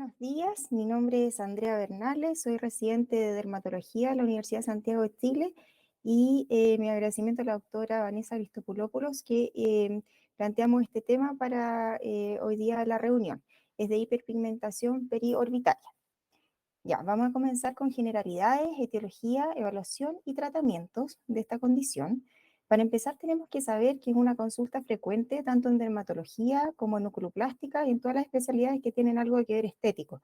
buenos días. Mi nombre es Andrea Bernales, soy residente de dermatología de la Universidad de Santiago de Chile y mi agradecimiento a la doctora Vanessa Christopoulos que planteamos este tema para hoy día la reunión. Es de hiperpigmentación periorbitaria. Ya, vamos a comenzar con generalidades, etiología, evaluación y tratamientos de esta condición. Para empezar, tenemos que saber que es una consulta frecuente tanto en dermatología como en oculoplástica y en todas las especialidades que tienen algo que ver estético.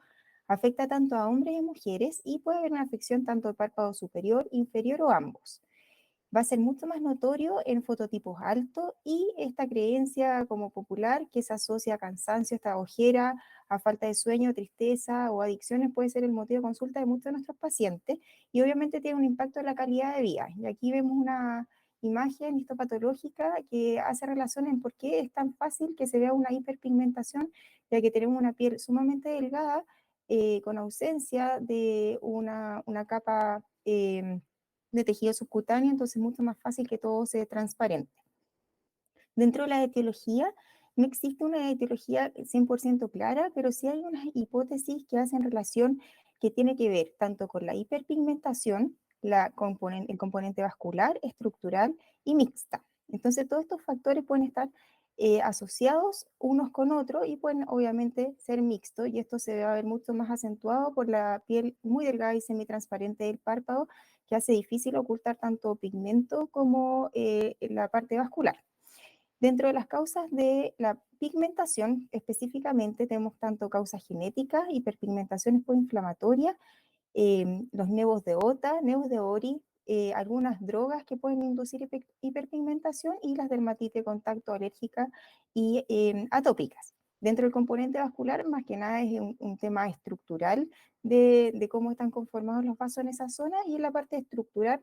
Afecta tanto a hombres y mujeres y puede haber una afección tanto del párpado superior, inferior o ambos. Va a ser mucho más notorio en fototipos altos y esta creencia como popular que se asocia a cansancio, esta ojera, a falta de sueño, tristeza o adicciones puede ser el motivo de consulta de muchos de nuestros pacientes y obviamente tiene un impacto en la calidad de vida. Y aquí vemos una imagen histopatológica que hace relación en por qué es tan fácil que se vea una hiperpigmentación, ya que tenemos una piel sumamente delgada con ausencia de una capa de tejido subcutáneo, entonces es mucho más fácil que todo sea transparente. Dentro de la etiología, no existe una etiología 100% clara, pero sí hay unas hipótesis que hacen relación que tiene que ver tanto con la hiperpigmentación, el componente vascular, estructural y mixta. Entonces, todos estos factores pueden estar asociados unos con otros y pueden obviamente ser mixtos, y esto se va a ver mucho más acentuado por la piel muy delgada y semitransparente del párpado, que hace difícil ocultar tanto pigmento como la parte vascular. Dentro de las causas de la pigmentación, específicamente tenemos tanto causas genéticas, hiperpigmentaciones poinflamatorias, los nevos de Ota, nevos de Ori, algunas drogas que pueden inducir hiperpigmentación y las dermatitis de contacto alérgica y atópicas. Dentro del componente vascular, más que nada es un tema estructural de cómo están conformados los vasos en esa zona, y en la parte estructural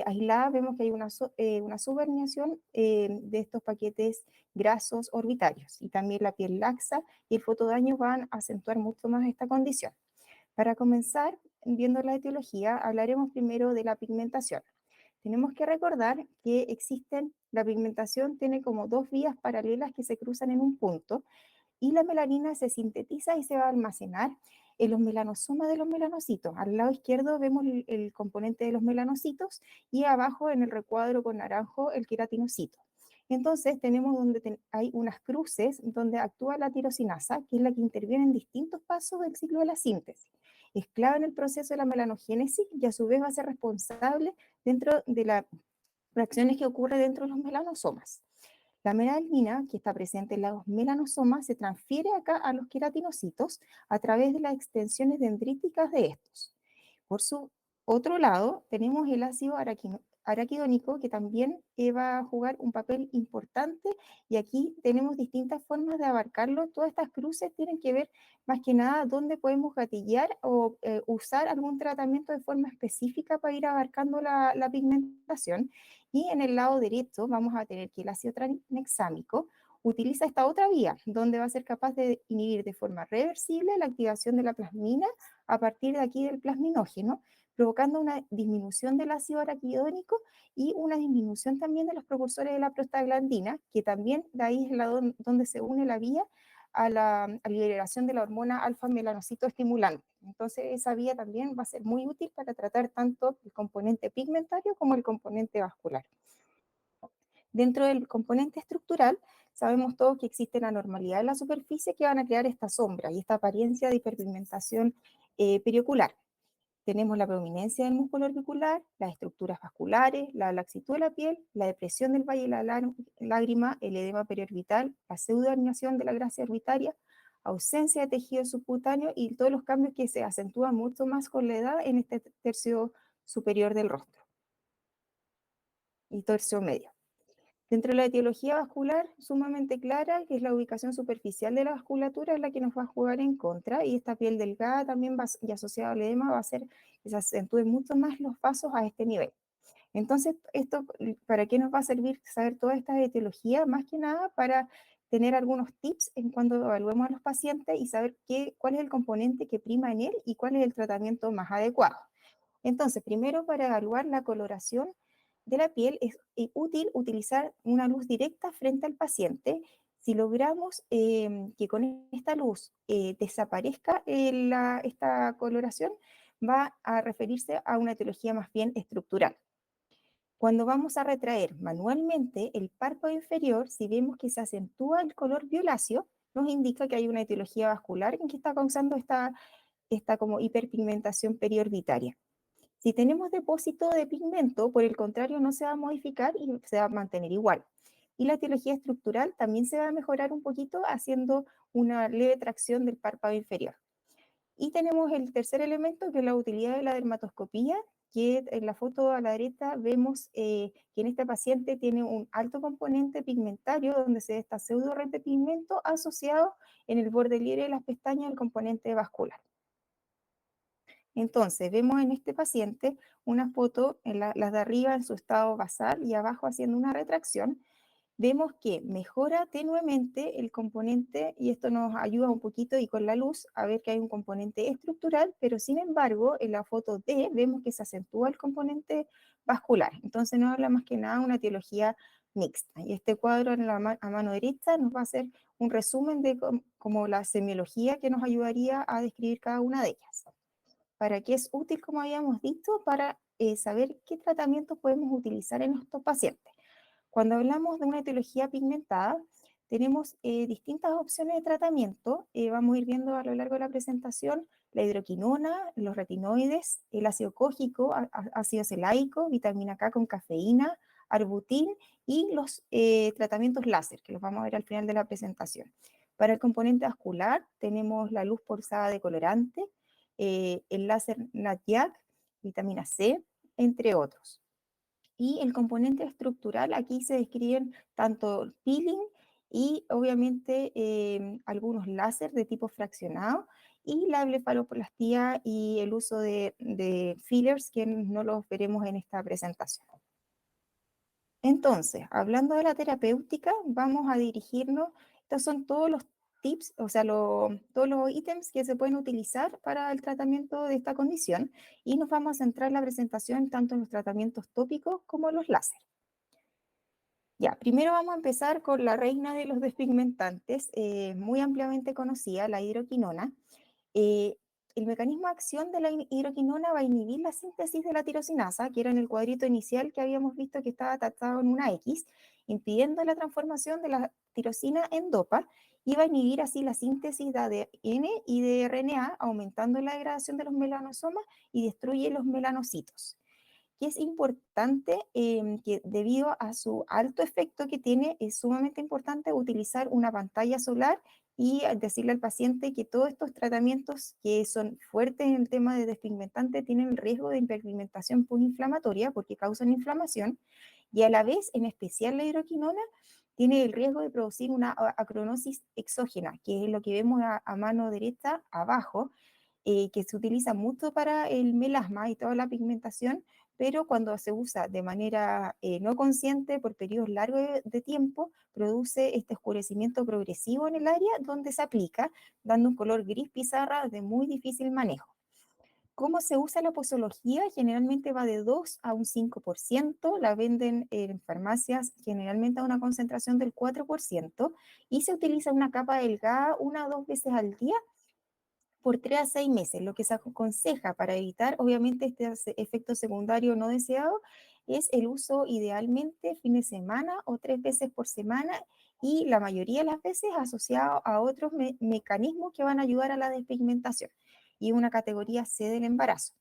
aislada vemos que hay una subherniación de estos paquetes grasos orbitarios, y también la piel laxa y el fotodaño van a acentuar mucho más esta condición. Para comenzar, viendo la etiología, hablaremos primero de la pigmentación. Tenemos que recordar que la pigmentación tiene como dos vías paralelas que se cruzan en un punto, y la melanina se sintetiza y se va a almacenar en los melanosomas de los melanocitos. Al lado izquierdo vemos el componente de los melanocitos y abajo en el recuadro con naranjo el queratinocito. Entonces tenemos donde hay unas cruces donde actúa la tirosinasa, que es la que interviene en distintos pasos del ciclo de la síntesis. Es clave en el proceso de la melanogénesis y a su vez va a ser responsable dentro de las reacciones que ocurren dentro de los melanosomas. La melanina, que está presente en los melanosomas, se transfiere acá a los queratinocitos a través de las extensiones dendríticas de estos. Por su otro lado, tenemos el ácido araquidónico, que también va a jugar un papel importante, y aquí tenemos distintas formas de abarcarlo. Todas estas cruces tienen que ver más que nada dónde podemos gatillar o usar algún tratamiento de forma específica para ir abarcando la pigmentación. Y en el lado derecho vamos a tener que el ácido tranexámico utiliza esta otra vía, donde va a ser capaz de inhibir de forma reversible la activación de la plasmina a partir de aquí del plasminógeno, provocando una disminución del ácido araquidónico y una disminución también de los precursores de la prostaglandina, que también de ahí es donde se une la vía a la liberación de la hormona alfa-melanocito estimulante. Entonces esa vía también va a ser muy útil para tratar tanto el componente pigmentario como el componente vascular. Dentro del componente estructural, sabemos todos que existen anormalidades en la superficie que van a crear esta sombra y esta apariencia de hiperpigmentación periocular. Tenemos la prominencia del músculo orbicular, las estructuras vasculares, la laxitud de la piel, la depresión del valle de la lágrima, el edema periorbital, la pseudoherniación de la grasa orbitaria, ausencia de tejido subcutáneo y todos los cambios que se acentúan mucho más con la edad en este tercio superior del rostro y tercio medio. Dentro de la etiología vascular, sumamente clara, que es la ubicación superficial de la vasculatura, es la que nos va a jugar en contra, y esta piel delgada también y asociada al edema va a hacer que se acentúen mucho más los vasos a este nivel. Entonces, esto, ¿para qué nos va a servir saber toda esta etiología? Más que nada para tener algunos tips en cuando evaluemos a los pacientes y saber cuál es el componente que prima en él y cuál es el tratamiento más adecuado. Entonces, primero, para evaluar la coloración de la piel es útil utilizar una luz directa frente al paciente. Si logramos que con esta luz desaparezca esta coloración, va a referirse a una etiología más bien estructural. Cuando vamos a retraer manualmente el párpado inferior, si vemos que se acentúa el color violáceo, nos indica que hay una etiología vascular en que está causando esta como hiperpigmentación periorbitaria. Si tenemos depósito de pigmento, por el contrario, no se va a modificar y se va a mantener igual. Y la etiología estructural también se va a mejorar un poquito haciendo una leve tracción del párpado inferior. Y tenemos el tercer elemento, que es la utilidad de la dermatoscopía, que en la foto a la derecha vemos que en este paciente tiene un alto componente pigmentario, donde se ve esta pseudo red de pigmento asociado en el borde libre de las pestañas al componente vascular. Entonces, vemos en este paciente una foto, las de arriba en su estado basal y abajo haciendo una retracción. Vemos que mejora tenuemente el componente y esto nos ayuda un poquito y con la luz a ver que hay un componente estructural, pero sin embargo en la foto D vemos que se acentúa el componente vascular. Entonces nos habla más que nada de una etiología mixta. Y este cuadro a mano derecha nos va a hacer un resumen de como la semiología que nos ayudaría a describir cada una de ellas. ¿Para qué es útil, como habíamos dicho? Para saber qué tratamientos podemos utilizar en estos pacientes. Cuando hablamos de una etiología pigmentada, tenemos distintas opciones de tratamiento. Vamos a ir viendo a lo largo de la presentación la hidroquinona, los retinoides, el ácido cógico, ácido celaico, vitamina K con cafeína, arbutin y los tratamientos láser, que los vamos a ver al final de la presentación. Para el componente vascular tenemos la luz pulsada de colorante, el láser NADJAK, vitamina C, entre otros. Y el componente estructural, aquí se describen tanto peeling y obviamente algunos láser de tipo fraccionado y la blefaroplastía y el uso de fillers que no los veremos en esta presentación. Entonces, hablando de la terapéutica, vamos a dirigirnos, estos son todos los tips, o sea, todos los ítems que se pueden utilizar para el tratamiento de esta condición y nos vamos a centrar la presentación tanto en los tratamientos tópicos como en los láser. Ya, primero vamos a empezar con la reina de los despigmentantes, muy ampliamente conocida, la hidroquinona. Eh, el mecanismo de acción de la hidroquinona va a inhibir la síntesis de la tirosinasa, que era en el cuadrito inicial que habíamos visto que estaba tachado en una X, impidiendo la transformación de la tirosina en dopa, y va a inhibir así la síntesis de ADN y de RNA, aumentando la degradación de los melanosomas y destruye los melanocitos. Y es importante que debido a su alto efecto que tiene, es sumamente importante utilizar una pantalla solar y decirle al paciente que todos estos tratamientos que son fuertes en el tema de despigmentante tienen el riesgo de hiperpigmentación postinflamatoria porque causan inflamación y a la vez, en especial la hidroquinona, tiene el riesgo de producir una acronosis exógena, que es lo que vemos a mano derecha abajo, que se utiliza mucho para el melasma y toda la pigmentación, pero cuando se usa de manera no consciente por periodos largos de tiempo, produce este oscurecimiento progresivo en el área donde se aplica, dando un color gris pizarra de muy difícil manejo. ¿Cómo se usa la posología? Generalmente va de 2 a un 5%, la venden en farmacias generalmente a una concentración del 4% y se utiliza una capa delgada 1 o 2 veces al día por 3 a 6 meses. Lo que se aconseja para evitar, obviamente, este efecto secundario no deseado es el uso idealmente fin de semana o 3 veces por semana y la mayoría de las veces asociado a otros mecanismos que van a ayudar a la despigmentación y una categoría C del embarazo.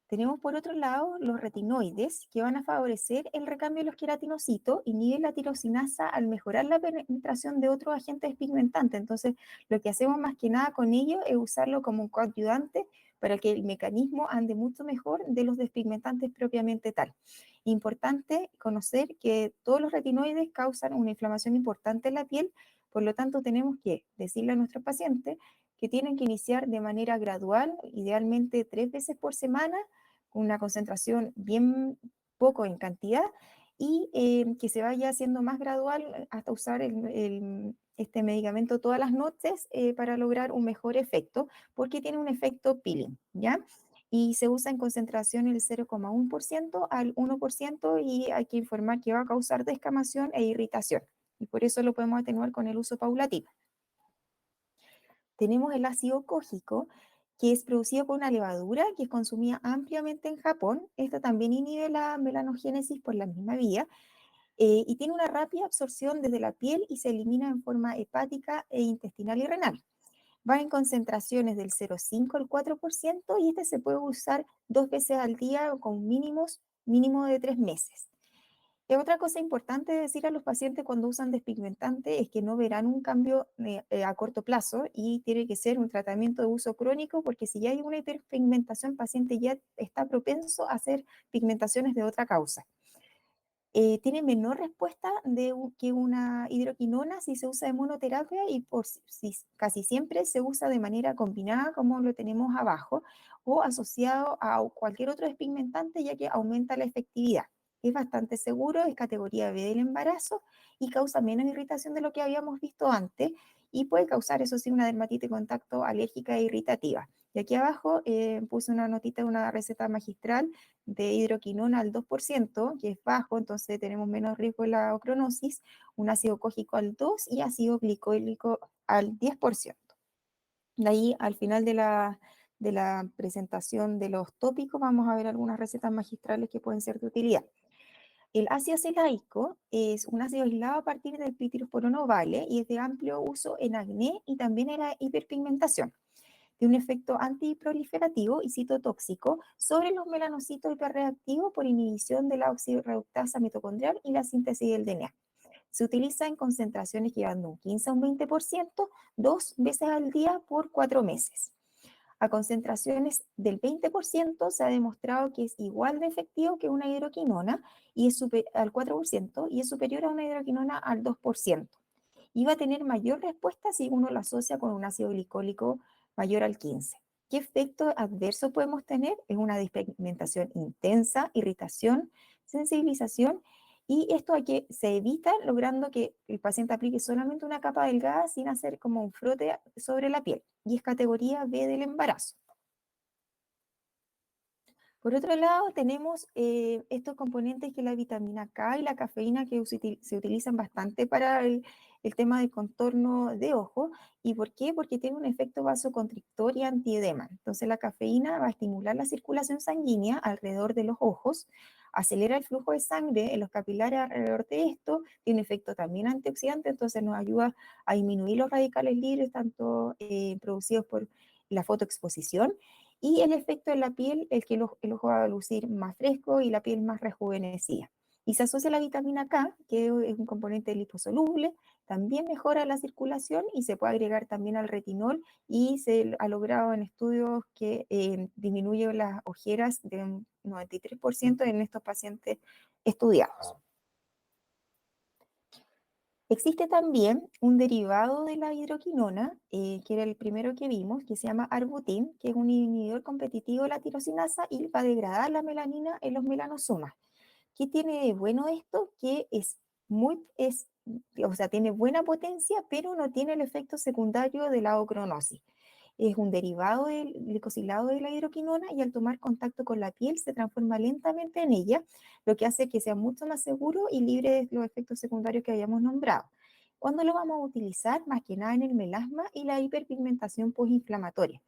Tenemos por otro lado los retinoides que van a favorecer el recambio de los queratinocitos, inhiben la tirosinasa al mejorar la penetración de otros agentes pigmentantes. Entonces, lo que hacemos más que nada con ello es usarlo como un coadyuvante para que el mecanismo ande mucho mejor de los despigmentantes propiamente tal. Importante conocer que todos los retinoides causan una inflamación importante en la piel, por lo tanto tenemos que decirle a nuestros pacientes que tienen que iniciar de manera gradual, idealmente 3 veces por semana, con una concentración bien poco en cantidad, y que se vaya haciendo más gradual hasta usar este medicamento todas las noches para lograr un mejor efecto, porque tiene un efecto peeling, ¿ya? Y se usa en concentración del 0,1% al 1% y hay que informar que va a causar descamación e irritación. y por eso lo podemos atenuar con el uso paulatino. Tenemos el ácido cógico, que es producido por una levadura que es consumida ampliamente en Japón. Esta también inhibe la melanogénesis por la misma vía y tiene una rápida absorción desde la piel y se elimina en forma hepática e intestinal y renal. Va en concentraciones del 0,5 al 4% y este se puede usar 2 veces al día con mínimo de 3 meses. Y otra cosa importante decir a los pacientes cuando usan despigmentante es que no verán un cambio a corto plazo y tiene que ser un tratamiento de uso crónico porque si ya hay una hiperpigmentación, el paciente ya está propenso a hacer pigmentaciones de otra causa. Tiene menor respuesta que una hidroquinona si se usa de monoterapia y casi siempre se usa de manera combinada como lo tenemos abajo o asociado a cualquier otro despigmentante ya que aumenta la efectividad. Es bastante seguro, es categoría B del embarazo y causa menos irritación de lo que habíamos visto antes y puede causar, eso sí, una dermatitis de contacto alérgica e irritativa. Y aquí abajo puse una notita de una receta magistral de hidroquinona al 2%, que es bajo, entonces tenemos menos riesgo de la ocronosis, un ácido cógico al 2% y ácido glicólico al 10%. De ahí, al final de la presentación de los tópicos, vamos a ver algunas recetas magistrales que pueden ser de utilidad. El ácido acelaico es un ácido aislado a partir del pipirosporono vale y es de amplio uso en acné y también en la hiperpigmentación. Tiene un efecto antiproliferativo y citotóxico sobre los melanocitos hiperreactivos por inhibición de la oxirreductasa mitocondrial y la síntesis del DNA. Se utiliza en concentraciones que van de un 15 a un 20%, 2 veces al día por 4 meses. A concentraciones del 20% se ha demostrado que es igual de efectivo que una hidroquinona y es al 4% y es superior a una hidroquinona al 2%. Y va a tener mayor respuesta si uno lo asocia con un ácido glicólico mayor al 15. ¿Qué efecto adverso podemos tener? Es una despigmentación intensa, irritación, sensibilización, y esto hay que se evita logrando que el paciente aplique solamente una capa delgada sin hacer como un frote sobre la piel, y es categoría B del embarazo. Por otro lado, tenemos estos componentes que es la vitamina K y la cafeína que se utilizan bastante para el tema del contorno de ojo. ¿Y por qué? Porque tiene un efecto vasoconstrictor y antiedema. Entonces, la cafeína va a estimular la circulación sanguínea alrededor de los ojos, acelera el flujo de sangre en los capilares alrededor de esto, tiene un efecto también antioxidante, entonces nos ayuda a disminuir los radicales libres, tanto producidos por la fotoexposición y el efecto en la piel, el que el ojo va a lucir más fresco y la piel más rejuvenecida. Y se asocia a la vitamina K, que es un componente liposoluble, también mejora la circulación y se puede agregar también al retinol y se ha logrado en estudios que disminuye las ojeras de un 93% en estos pacientes estudiados. Existe también un derivado de la hidroquinona, que era el primero que vimos, que se llama arbutin, que es un inhibidor competitivo de la tirosinasa y va a degradar la melanina en los melanosomas. ¿Qué tiene de bueno esto? Que o sea, tiene buena potencia, pero no tiene el efecto secundario de la ocronosis. Es un derivado del glicosilado de la hidroquinona y al tomar contacto con la piel se transforma lentamente en ella, lo que hace que sea mucho más seguro y libre de los efectos secundarios que habíamos nombrado. ¿Cuándo lo vamos a utilizar? Más que nada en el melasma y la hiperpigmentación postinflamatoria.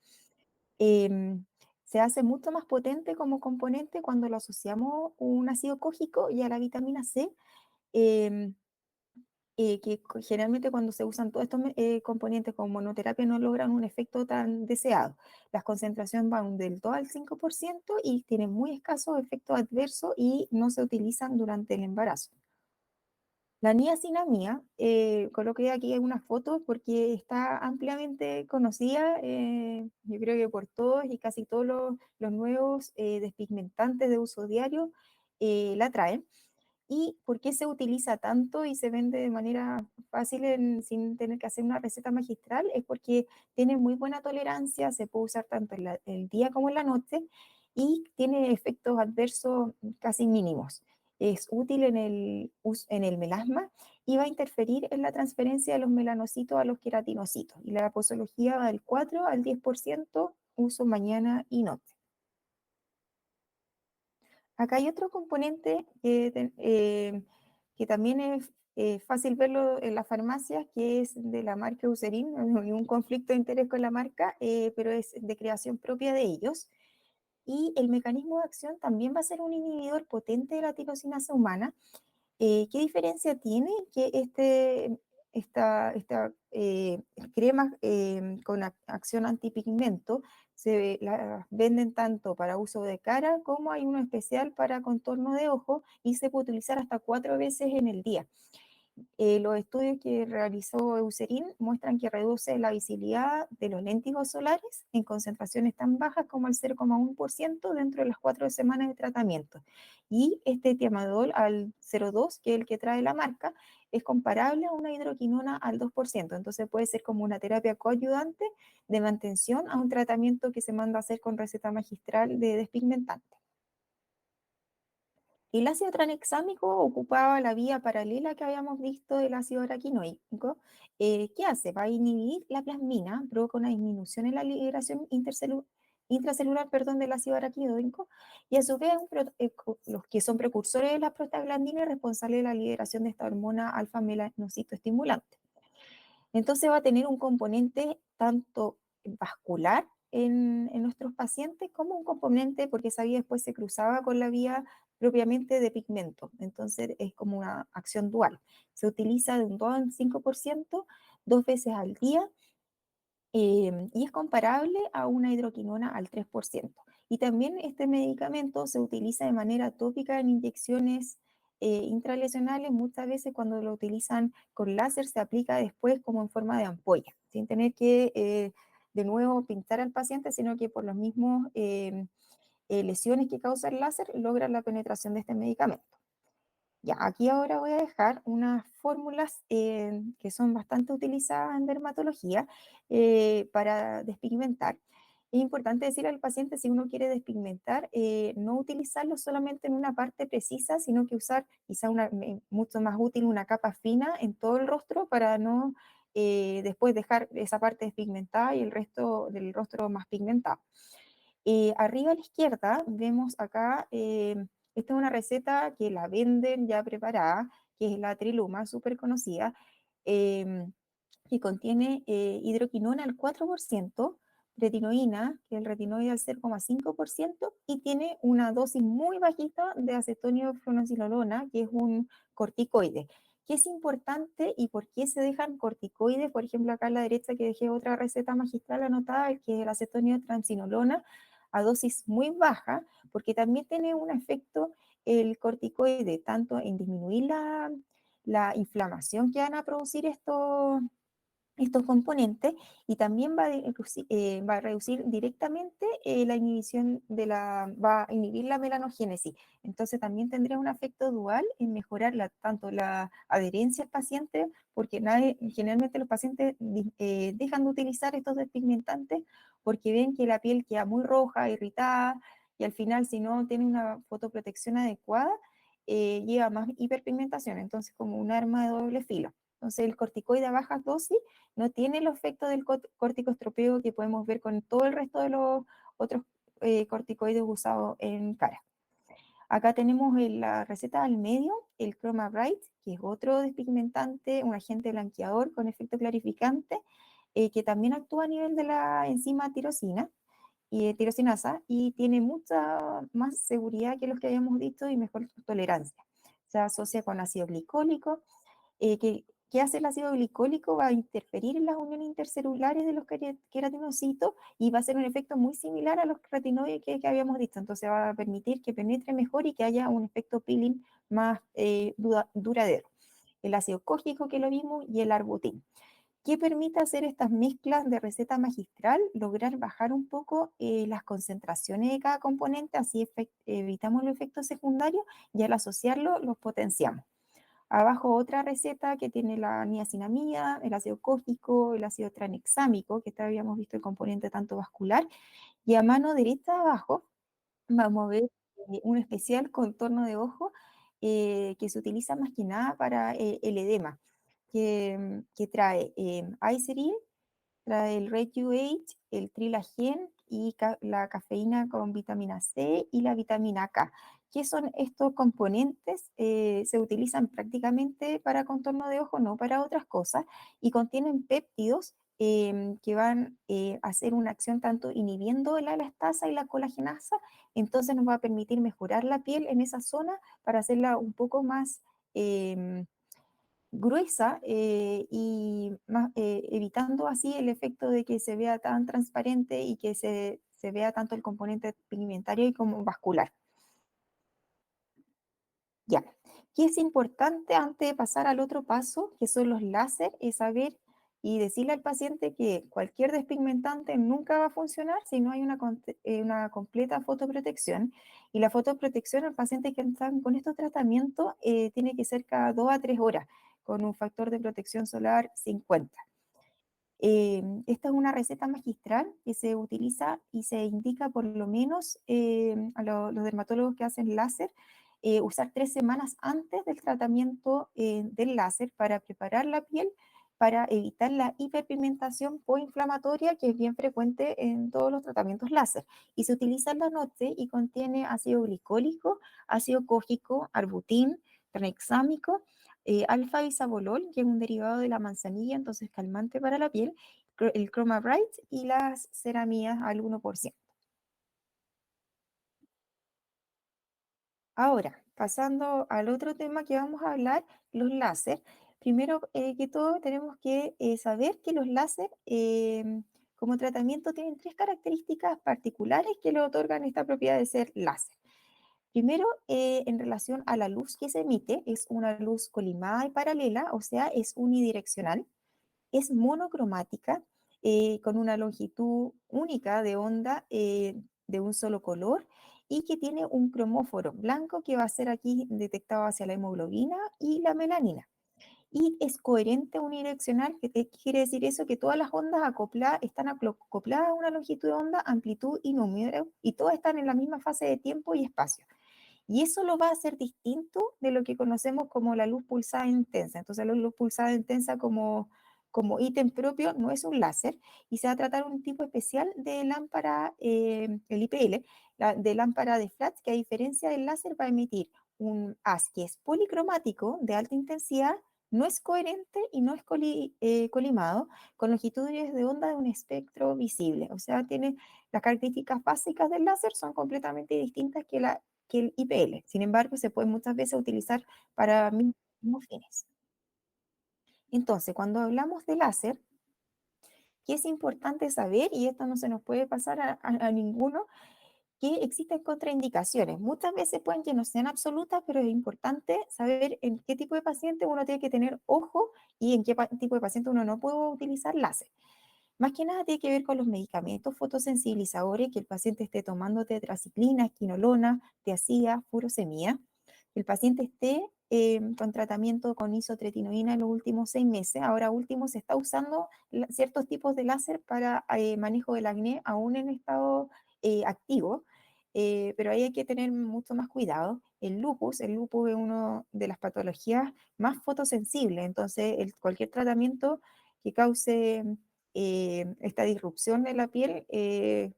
Eh, Se hace mucho más potente como componente cuando lo asociamos un ácido cógico y a la vitamina C, eh, que generalmente cuando se usan todos estos componentes como monoterapia no logran un efecto tan deseado. Las concentraciones van del 2 al 5% y tienen muy escasos efectos adversos y no se utilizan durante el embarazo. La niacinamida, coloqué aquí algunas fotos porque está ampliamente conocida, yo creo que por todos y casi todos los nuevos despigmentantes de uso diario la traen. ¿Y por qué se utiliza tanto y se vende de manera fácil sin tener que hacer una receta magistral? Es porque tiene muy buena tolerancia, se puede usar tanto en el día como en la noche y tiene efectos adversos casi mínimos. Es útil en el melasma y va a interferir en la transferencia de los melanocitos a los queratinocitos. Y la posología va del 4 al 10%, uso mañana y noche. Acá hay otro componente que también es fácil verlo en las farmacias, que es de la marca Eucerin, no hay ningún conflicto de interés con la marca, pero es de creación propia de ellos. Y el mecanismo de acción también va a ser un inhibidor potente de la tirosinasa humana. ¿Qué diferencia tiene? Que esta crema con acción antipigmento la venden tanto para uso de cara como hay uno especial para contorno de ojo y se puede utilizar hasta 4 veces en el día. Los estudios que realizó Eucerin muestran que reduce la visibilidad de los léntigos solares en concentraciones tan bajas como el 0,1% dentro de las 4 semanas de tratamiento. Y este tiamadol al 0,2, que es el que trae la marca, es comparable a una hidroquinona al 2%. Entonces puede ser como una terapia coayudante de mantención a un tratamiento que se manda a hacer con receta magistral de despigmentante. El ácido tranexámico ocupaba la vía paralela que habíamos visto del ácido araquinoico. ¿Qué hace? Va a inhibir la plasmina, provoca una disminución en la liberación intracelular, perdón, del ácido araquidónico, y a su vez los que son precursores de las prostaglandinas responsables de la liberación de esta hormona alfa-melanocito estimulante. Entonces va a tener un componente tanto vascular en nuestros pacientes como un componente, porque esa vía después se cruzaba con la vía propiamente de pigmento. Entonces es como una acción dual. Se utiliza de un 2 al 5%, 2 veces al día, y es comparable a una hidroquinona al 3%. Y también este medicamento se utiliza de manera tópica en inyecciones intralesionales. Muchas veces cuando lo utilizan con láser se aplica después como en forma de ampolla, sin tener que de nuevo pintar al paciente, sino que por los mismos lesiones que causa el láser logran la penetración de este medicamento. Ya, aquí ahora voy a dejar unas fórmulas que son bastante utilizadas en dermatología para despigmentar. Es importante decirle al paciente, si uno quiere despigmentar, no utilizarlo solamente en una parte precisa, sino que usar quizá mucho más útil una capa fina en todo el rostro para no después dejar esa parte despigmentada y el resto del rostro más pigmentado. Arriba a la izquierda vemos acá, esta es una receta que la venden ya preparada, que es la Triluma, súper conocida, eh, que contiene hidroquinona al 4%, retinoína, que es el retinoide al 0,5%, y tiene una dosis muy bajita de acetonio fluoroquinolona, que es un corticoide. ¿Qué es importante y por qué se dejan corticoides? Por ejemplo, acá a la derecha que dejé otra receta magistral anotada, que es el acetonio transinolona, a dosis muy baja, porque también tiene un efecto el corticoide, tanto en disminuir la inflamación que van a producir estos componentes, y también va a reducir directamente la inhibición va a inhibir la melanogénesis. Entonces también tendría un efecto dual en mejorar tanto la adherencia al paciente, porque generalmente los pacientes dejan de utilizar estos despigmentantes porque ven que la piel queda muy roja, irritada, y al final si no tiene una fotoprotección adecuada, lleva más hiperpigmentación, entonces como un arma de doble filo. Entonces el corticoide a bajas dosis no tiene el efecto del corticoestropeo que podemos ver con todo el resto de los otros corticoides usados en cara. Acá tenemos en la receta al medio el Chroma Bright, que es otro despigmentante, un agente blanqueador con efecto clarificante, que también actúa a nivel de la enzima tirosina y tirosinasa, y tiene mucha más seguridad que los que habíamos visto y mejor tolerancia. Se asocia con ácido glicólico, ¿qué hace el ácido glicólico? Va a interferir en las uniones intercelulares de los queratinocitos y va a hacer un efecto muy similar a los retinoides que habíamos visto. Entonces va a permitir que penetre mejor y que haya un efecto peeling más duradero. El ácido cógico que lo vimos y el arbutín. ¿Qué permite hacer estas mezclas de receta magistral? Lograr bajar un poco las concentraciones de cada componente, así evitamos los efectos secundarios y al asociarlo los potenciamos. Abajo otra receta que tiene la niacinamida, el ácido cógico, el ácido tranexámico, que habíamos visto el componente tanto vascular. Y a mano derecha abajo vamos a ver un especial contorno de ojo que se utiliza más que nada para el edema, que trae Iceril, trae el Rejuate, el Trilagen y la cafeína con vitamina C y la vitamina K. ¿Qué son estos componentes? Se utilizan prácticamente para contorno de ojo, no para otras cosas, y contienen péptidos que van a hacer una acción tanto inhibiendo la elastasa y la colagenasa, entonces nos va a permitir mejorar la piel en esa zona para hacerla un poco más gruesa y más, evitando así el efecto de que se vea tan transparente y que se vea tanto el componente pigmentario y como vascular. Ya, ¿qué es importante antes de pasar al otro paso, que son los láser? Es saber y decirle al paciente que cualquier despigmentante nunca va a funcionar si no hay una completa fotoprotección. Y la fotoprotección al paciente que está con estos tratamientos tiene que ser cada 2 a 3 horas, con un factor de protección solar 50. Esta es una receta magistral que se utiliza y se indica por lo menos a los dermatólogos que hacen láser, usar 3 semanas antes del tratamiento del láser para preparar la piel, para evitar la hiperpigmentación poinflamatoria que es bien frecuente en todos los tratamientos láser. Y se utiliza en la noche y contiene ácido glicólico, ácido cógico, arbutín, tranexámico, alfa-bisabolol, que es un derivado de la manzanilla, entonces calmante para la piel, el Chroma Bright y las ceramidas al 1%. Ahora, pasando al otro tema que vamos a hablar, los láser. Primero que todo, tenemos que saber que los láser como tratamiento tienen 3 características particulares que le otorgan esta propiedad de ser láser. Primero, en relación a la luz que se emite, es una luz colimada y paralela, o sea, es unidireccional. Es monocromática, con una longitud única de onda de un solo color y que tiene un cromóforo blanco que va a ser aquí detectado hacia la hemoglobina y la melanina. Y es coherente unidireccional, ¿qué quiere decir eso? Que todas las ondas están acopladas a una longitud de onda, amplitud y número, y todas están en la misma fase de tiempo y espacio. Y eso lo va a hacer distinto de lo que conocemos como la luz pulsada intensa. Entonces, la luz pulsada intensa como ítem propio no es un láser y se va a tratar un tipo especial de lámpara, el IPL, de lámpara de Flatts, que a diferencia del láser va a emitir un haz que es policromático de alta intensidad, no es coherente y no es colimado, con longitudes de onda de un espectro visible. O sea, tiene las características básicas del láser son completamente distintas que el IPL. Sin embargo, se puede muchas veces utilizar para mismos fines. Entonces, cuando hablamos de láser, ¿qué es importante saber? Y esto no se nos puede pasar a ninguno, que existen contraindicaciones. Muchas veces pueden que no sean absolutas, pero es importante saber en qué tipo de paciente uno tiene que tener ojo y en qué tipo de paciente uno no puede utilizar láser. Más que nada tiene que ver con los medicamentos fotosensibilizadores que el paciente esté tomando tetraciclina, esquinolona, tiazida, furosemida. El paciente esté con tratamiento con isotretinoína en los últimos 6 meses. Ahora último se está usando ciertos tipos de láser para manejo del acné aún en estado activo, pero ahí hay que tener mucho más cuidado. El lupus es una de las patologías más fotosensibles, entonces cualquier tratamiento que cause esta disrupción de la piel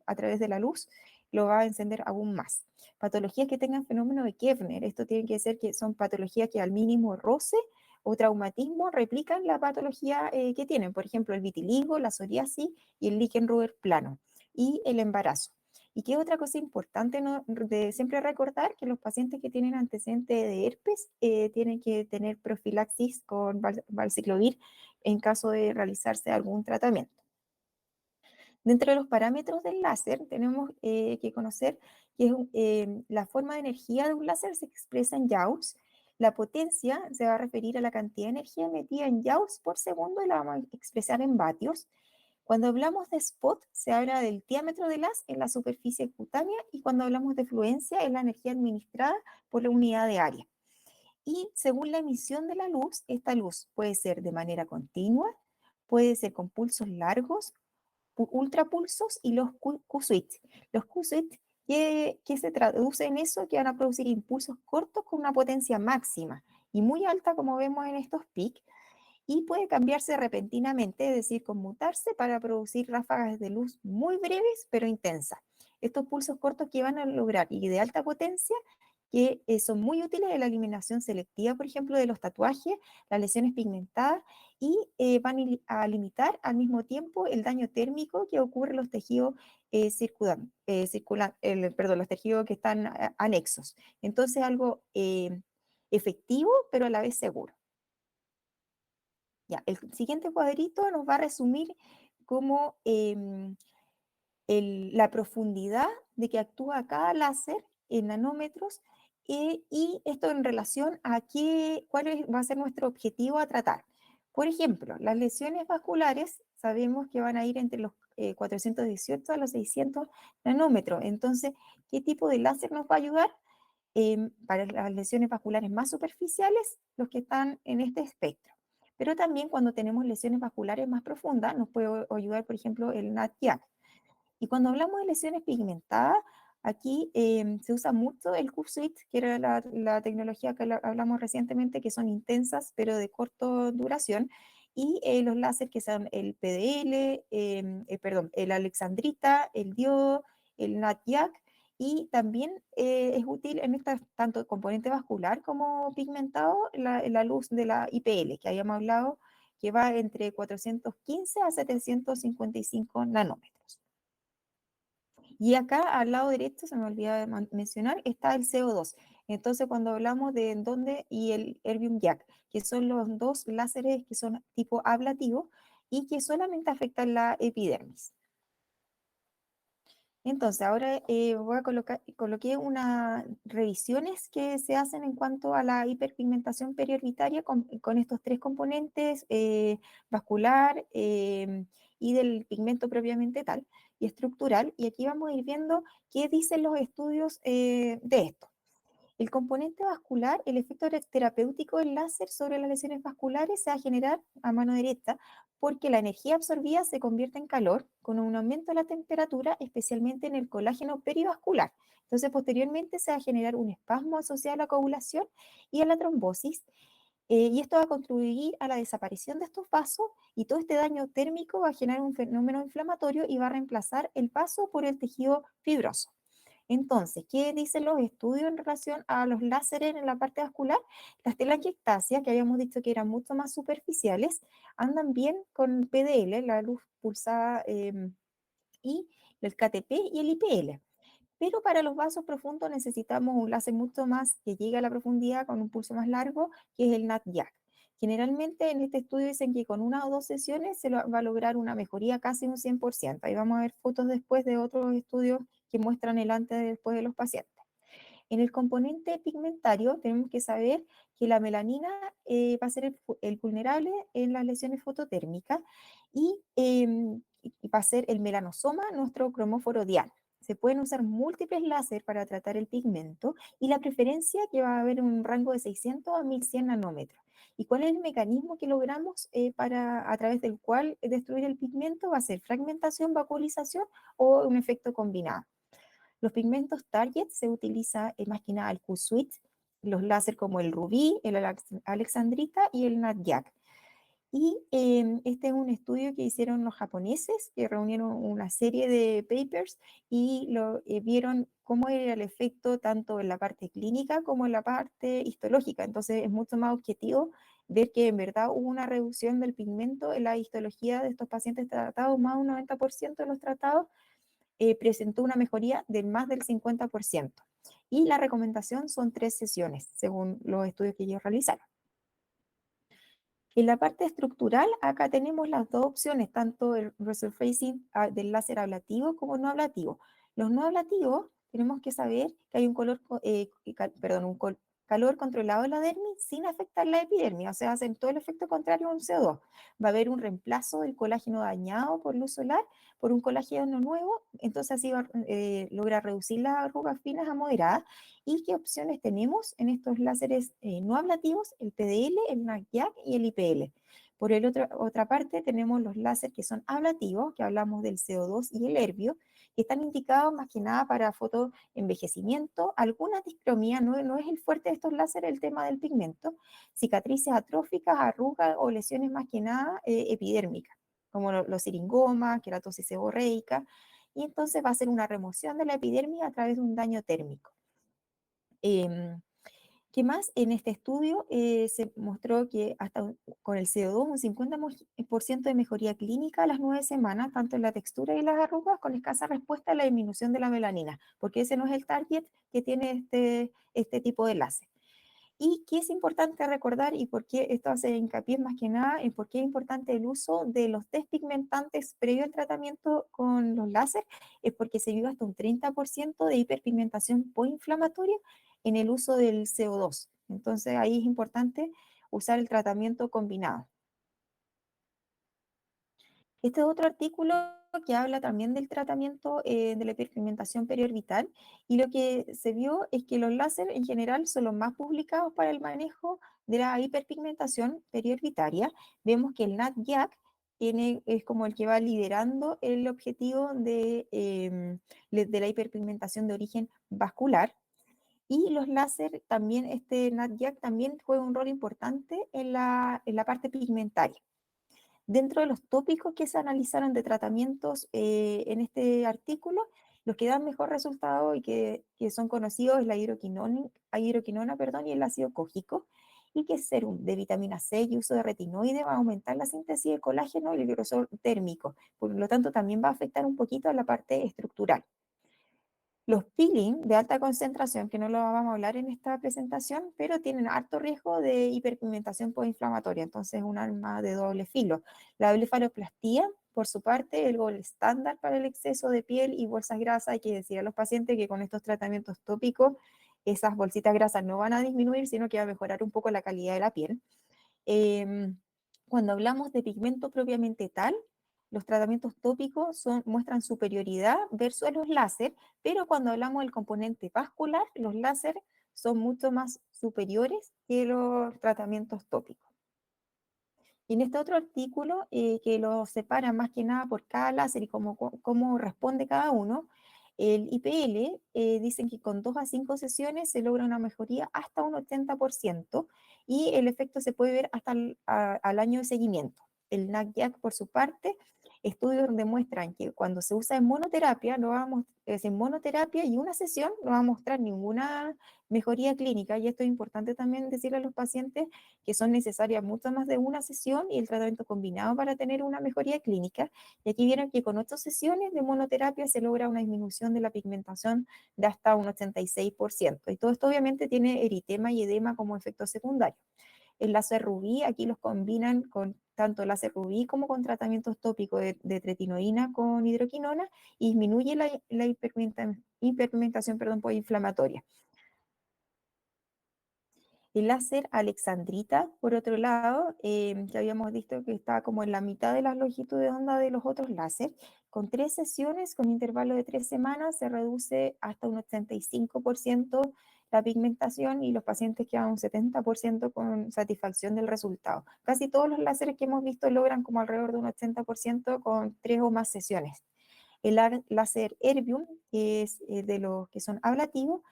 a través de la luz lo va a encender aún más. Patologías que tengan fenómeno de Kevner, esto tiene que ser que son patologías que al mínimo roce o traumatismo replican la patología que tienen, por ejemplo, el vitiligo, la psoriasis y el lichen Ruber plano, y el embarazo. Y qué otra cosa importante de siempre recordar, que los pacientes que tienen antecedentes de herpes tienen que tener profilaxis con valciclovir en caso de realizarse algún tratamiento. Dentro de los parámetros del láser tenemos que conocer que la forma de energía de un láser se expresa en joules. La potencia se va a referir a la cantidad de energía metida en joules por segundo y la vamos a expresar en vatios. Cuando hablamos de spot, se habla del diámetro del haz en la superficie cutánea, y cuando hablamos de fluencia es la energía administrada por la unidad de área. Y según la emisión de la luz, esta luz puede ser de manera continua, puede ser con pulsos largos, ultrapulsos y los Q-switch. Los Q-switch que se traduce en eso, que van a producir impulsos cortos con una potencia máxima y muy alta, como vemos en estos PIC, y puede cambiarse repentinamente, es decir, conmutarse para producir ráfagas de luz muy breves pero intensas. Estos pulsos cortos que van a lograr y de alta potencia que son muy útiles en la eliminación selectiva, por ejemplo, de los tatuajes, las lesiones pigmentadas y van a limitar al mismo tiempo el daño térmico que ocurre en los tejidos perdón, los tejidos que están anexos. Entonces, algo efectivo, pero a la vez seguro. Ya, el siguiente cuadrito nos va a resumir cómo la profundidad de que actúa cada láser en nanómetros y esto en relación a va a ser nuestro objetivo a tratar. Por ejemplo, las lesiones vasculares sabemos que van a ir entre los 418 a los 600 nanómetros. Entonces, ¿qué tipo de láser nos va a ayudar? Para las lesiones vasculares más superficiales, los que están en este espectro. Pero también cuando tenemos lesiones vasculares más profundas, nos puede ayudar, por ejemplo, el NADTIAC. Y cuando hablamos de lesiones pigmentadas, aquí se usa mucho el Q-Switch, que era la tecnología que hablamos recientemente, que son intensas pero de corta duración, y los láser que son el PDL, perdón, el Alexandrita, el diodo, el NADYAC, y también es útil en esta, tanto componente vascular como pigmentado, la luz de la IPL, que habíamos hablado, que va entre 415 a 755 nanómetros. Y acá al lado derecho, se me olvidaba de mencionar, está el CO2. Entonces, cuando hablamos de dónde y el Erbium YAG, que son los dos láseres que son tipo ablativo y que solamente afectan la epidermis. Entonces, ahora voy a coloqué unas revisiones que se hacen en cuanto a la hiperpigmentación periorbitaria con estos tres componentes, vascular y del pigmento propiamente tal, y estructural. Y aquí vamos a ir viendo qué dicen los estudios de esto. El componente vascular, el efecto terapéutico del láser sobre las lesiones vasculares se va a generar a mano derecha porque la energía absorbida se convierte en calor con un aumento de la temperatura, especialmente en el colágeno perivascular. Entonces, posteriormente se va a generar un espasmo asociado a la coagulación y a la trombosis, y esto va a contribuir a la desaparición de estos vasos y todo este daño térmico va a generar un fenómeno inflamatorio y va a reemplazar el vaso por el tejido fibroso. Entonces, ¿qué dicen los estudios en relación a los láseres en la parte vascular? Las telangiectasias, que habíamos dicho que eran mucho más superficiales, andan bien con PDL, la luz pulsada, y el KTP y el IPL. Pero para los vasos profundos necesitamos un láser mucho más que llegue a la profundidad con un pulso más largo, que es el NADYAC. Generalmente en este estudio dicen que con una o dos sesiones se va a lograr una mejoría casi un 100%. Ahí vamos a ver fotos después de otros estudios que muestran el antes y después de los pacientes. En el componente pigmentario tenemos que saber que la melanina va a ser el vulnerable en las lesiones fototérmicas y va a ser el melanosoma nuestro cromóforo dial. Se pueden usar múltiples láser para tratar el pigmento y la preferencia que va a haber un rango de 600 a 1100 nanómetros. ¿Y cuál es el mecanismo que logramos a través del cual destruir el pigmento? Va a ser fragmentación, vacuolización o un efecto combinado. Los pigmentos target se utiliza más que nada el Q-Switch, los láser como el rubí, el alexandrita y el NADYAC. Y este es un estudio que hicieron los japoneses, que reunieron una serie de papers y vieron cómo era el efecto tanto en la parte clínica como en la parte histológica. Entonces es mucho más objetivo ver que en verdad hubo una reducción del pigmento en la histología de estos pacientes tratados, más de un 90% de los tratados presentó una mejoría de más del 50%. Y la recomendación son 3 sesiones, según los estudios que ellos realizaron. En la parte estructural, acá tenemos las dos opciones, tanto el resurfacing del láser ablativo como no ablativo. Los no ablativos, tenemos que saber que hay un calor controlado en la dermis sin afectar la epidermis, o sea, hacen todo el efecto contrario a un CO2. Va a haber un reemplazo del colágeno dañado por luz solar por un colágeno nuevo, entonces así va a lograr reducir las arrugas finas a moderadas. ¿Y qué opciones tenemos en estos láseres no ablativos? El PDL, el NADYAC y el IPL. Por otra parte, tenemos los láser que son ablativos, que hablamos del CO2 y el herbio, que están indicados más que nada para fotoenvejecimiento, alguna discromía, no es el fuerte de estos láseres el tema del pigmento, cicatrices atróficas, arrugas o lesiones más que nada epidérmicas, como los siringomas, queratosis seborreica, y entonces va a ser una remoción de la epidermis a través de un daño térmico. Eh, ¿Qué más? En este estudio se mostró que con el CO2 un 50% de mejoría clínica a las 9 semanas, tanto en la textura y las arrugas, con escasa respuesta a la disminución de la melanina, porque ese no es el target que tiene este tipo de láser. Y qué es importante recordar y por qué esto hace hincapié más que nada en por qué es importante el uso de los despigmentantes previo al tratamiento con los láser, es porque se vio hasta un 30% de hiperpigmentación poinflamatoria en el uso del CO2. Entonces ahí es importante usar el tratamiento combinado. Este es otro artículo que habla también del tratamiento de la hiperpigmentación periorbital y lo que se vio es que los láser en general son los más publicados para el manejo de la hiperpigmentación periorbitaria. Vemos que el NAT-YAC es como el que va liderando el objetivo de la hiperpigmentación de origen vascular. Y los láser también, este NAT-YAC también juega un rol importante en la parte pigmentaria. Dentro de los tópicos que se analizaron de tratamientos en este artículo, los que dan mejor resultado y que son conocidos es la hidroquinona, perdón, y el ácido cógico, y que serum de vitamina C y uso de retinoide va a aumentar la síntesis de colágeno y el grosor térmico. Por lo tanto, también va a afectar un poquito a la parte estructural. Los peeling de alta concentración, que no lo vamos a hablar en esta presentación, pero tienen alto riesgo de hiperpigmentación postinflamatoria, entonces es un arma de doble filo. La blefaroplastía, por su parte, el gol estándar para el exceso de piel y bolsas grasas. Hay que decir a los pacientes que con estos tratamientos tópicos, esas bolsitas grasas no van a disminuir, sino que va a mejorar un poco la calidad de la piel. Eh, Cuando hablamos de pigmento propiamente tal, los tratamientos tópicos muestran superioridad versus los láser, pero cuando hablamos del componente vascular, los láser son mucho más superiores que los tratamientos tópicos. Y en este otro artículo, que lo separa más que nada por cada láser y cómo responde cada uno, el IPL dicen que con 2 a 5 sesiones se logra una mejoría hasta un 80% y el efecto se puede ver hasta al año de seguimiento. El NAC-YAC, por su parte, estudios demuestran que cuando se usa en monoterapia, es en monoterapia y una sesión no va a mostrar ninguna mejoría clínica, y esto es importante también decirle a los pacientes que son necesarias mucho más de una sesión y el tratamiento combinado para tener una mejoría clínica. Y aquí vieron que con 8 sesiones de monoterapia se logra una disminución de la pigmentación de hasta un 86%. Y todo esto obviamente tiene eritema y edema como efecto secundario. El láser rubí, aquí los combinan con tanto láser rubí como con tratamientos tópicos de tretinoína con hidroquinona y disminuye la hiperpigmentación, perdón, inflamatoria. El láser alexandrita, por otro lado, que habíamos visto que está como en la mitad de la longitud de onda de los otros láser, con 3 sesiones, con intervalo de 3 semanas, se reduce hasta un 85% la pigmentación y los pacientes quedan un 70% con satisfacción del resultado. Casi todos los láseres que hemos visto logran como alrededor de un 80% con 3 o más sesiones. El láser Erbium, que es de los que son ablativos,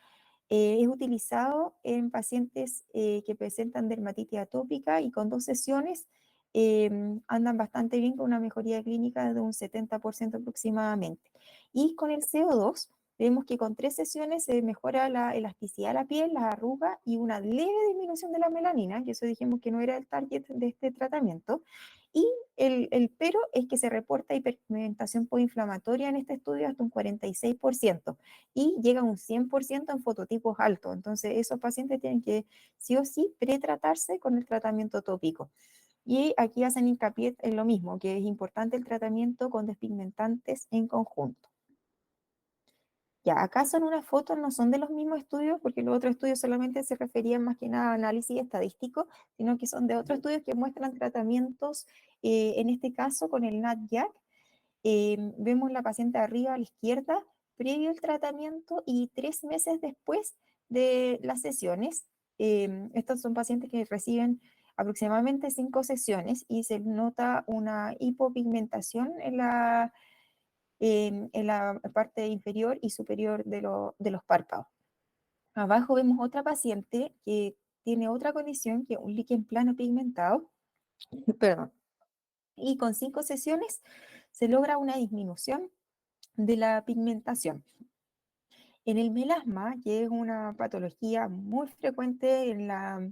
es utilizado en pacientes que presentan dermatitis atópica y con 2 sesiones eh, andan bastante bien con una mejoría clínica de un 70% aproximadamente. Y con el CO2 vemos que con 3 sesiones se mejora la elasticidad de la piel, las arrugas y una leve disminución de la melanina, que eso dijimos que no era el target de este tratamiento. Y el pero es que se reporta hiperpigmentación postinflamatoria en este estudio hasta un 46% y llega a un 100% en fototipos altos. Entonces, esos pacientes tienen que sí o sí pretratarse con el tratamiento tópico. Y aquí hacen hincapié en lo mismo, que es importante el tratamiento con despigmentantes en conjunto. Ya, acá son unas fotos, no son de los mismos estudios, porque los otros estudios solamente se referían más que nada a análisis estadístico, sino que son de otros estudios que muestran tratamientos, en este caso con el NAT-YAC. Vemos la paciente arriba a la izquierda, previo al tratamiento y 3 meses después de las sesiones. Estos son pacientes que reciben aproximadamente 5 sesiones y se nota una hipopigmentación en la parte inferior y superior de los párpados. Abajo vemos otra paciente que tiene otra condición, que es un líquen plano pigmentado, perdón, y con 5 sesiones se logra una disminución de la pigmentación. En el melasma, que es una patología muy frecuente en la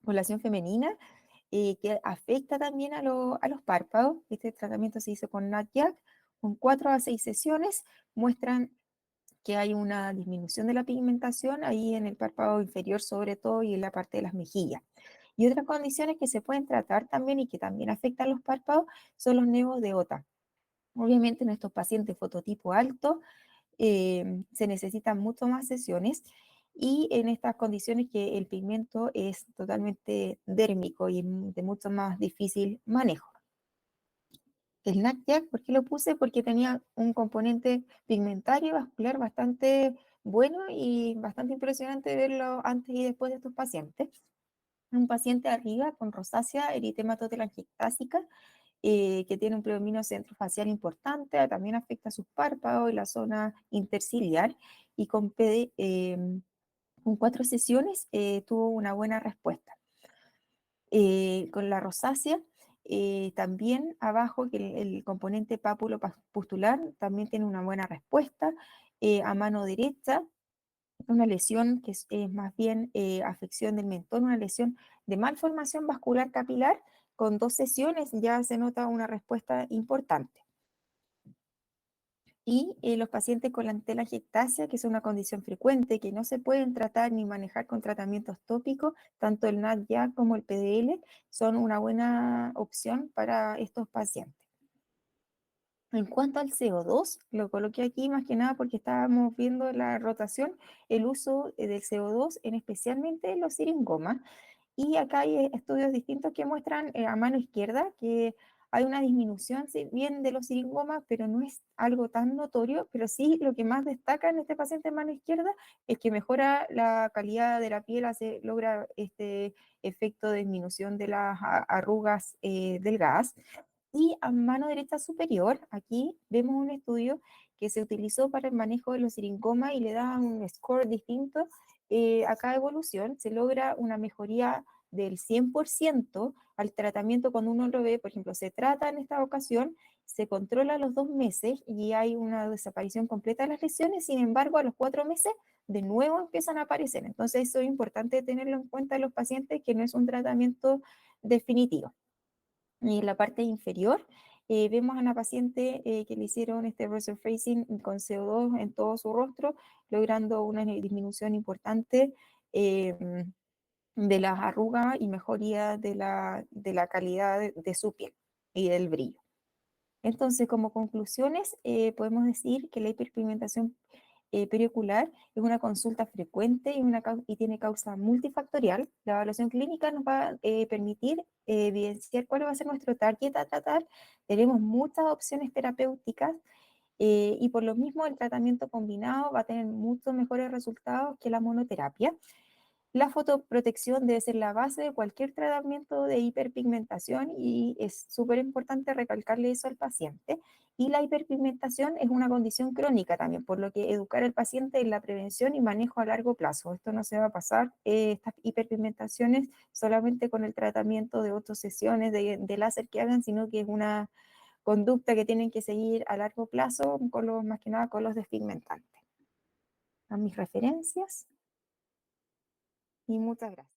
población femenina, que afecta también a los párpados, este tratamiento se hizo con NADJAK, con 4 a 6 sesiones, muestran que hay una disminución de la pigmentación ahí en el párpado inferior sobre todo y en la parte de las mejillas. Y otras condiciones que se pueden tratar también y que también afectan los párpados son los nevos de OTA. Obviamente en estos pacientes fototipo alto se necesitan mucho más sesiones y en estas condiciones que el pigmento es totalmente dérmico y de mucho más difícil manejo. El NACJAC, ¿por qué lo puse? Porque tenía un componente pigmentario y vascular bastante bueno y bastante impresionante verlo antes y después de estos pacientes. Un paciente arriba con rosácea eritematotelangiectásica que tiene un predominio centrofacial importante, también afecta sus párpados y la zona interciliar y con 4 sesiones tuvo una buena respuesta. Con la rosácea, también abajo, que el componente pápulo-pustular también tiene una buena respuesta. A mano derecha, una lesión que es más bien afección del mentón, una lesión de malformación vascular capilar, con 2 sesiones ya se nota una respuesta importante. Y los pacientes con la telangiectasia, que es una condición frecuente, que no se pueden tratar ni manejar con tratamientos tópicos, tanto el NADJAK como el PDL, son una buena opción para estos pacientes. En cuanto al CO2, lo coloqué aquí más que nada porque estábamos viendo la rotación, el uso del CO2, en especialmente los siringomas. Y acá hay estudios distintos que muestran a mano izquierda que hay una disminución, si bien de los siringomas, pero no es algo tan notorio, pero sí lo que más destaca en este paciente de mano izquierda es que mejora la calidad de la piel, logra este efecto de disminución de las arrugas delgadas. Y a mano derecha superior, aquí vemos un estudio que se utilizó para el manejo de los siringomas y le da un score distinto a cada evolución. Se logra una mejoría del 100% al tratamiento cuando uno lo ve, por ejemplo, se trata en esta ocasión, se controla a los 2 meses y hay una desaparición completa de las lesiones, sin embargo, a los 4 meses de nuevo empiezan a aparecer. Entonces, eso es importante tenerlo en cuenta en los pacientes, que no es un tratamiento definitivo. Y en la parte inferior vemos a una paciente que le hicieron este resurfacing con CO2 en todo su rostro, logrando una disminución importante de las arrugas y mejoría de la calidad de su piel y del brillo. Entonces, como conclusiones, podemos decir que la hiperpigmentación periocular es una consulta frecuente y tiene causa multifactorial. La evaluación clínica nos va a permitir evidenciar cuál va a ser nuestro target a tratar. Tenemos muchas opciones terapéuticas y por lo mismo el tratamiento combinado va a tener muchos mejores resultados que la monoterapia. La fotoprotección debe ser la base de cualquier tratamiento de hiperpigmentación y es súper importante recalcarle eso al paciente. Y la hiperpigmentación es una condición crónica también, por lo que educar al paciente en la prevención y manejo a largo plazo. Esto no se va a pasar, estas hiperpigmentaciones, solamente con el tratamiento de 8 sesiones de láser que hagan, sino que es una conducta que tienen que seguir a largo plazo, más que nada con los despigmentantes. A mis referencias y muchas gracias.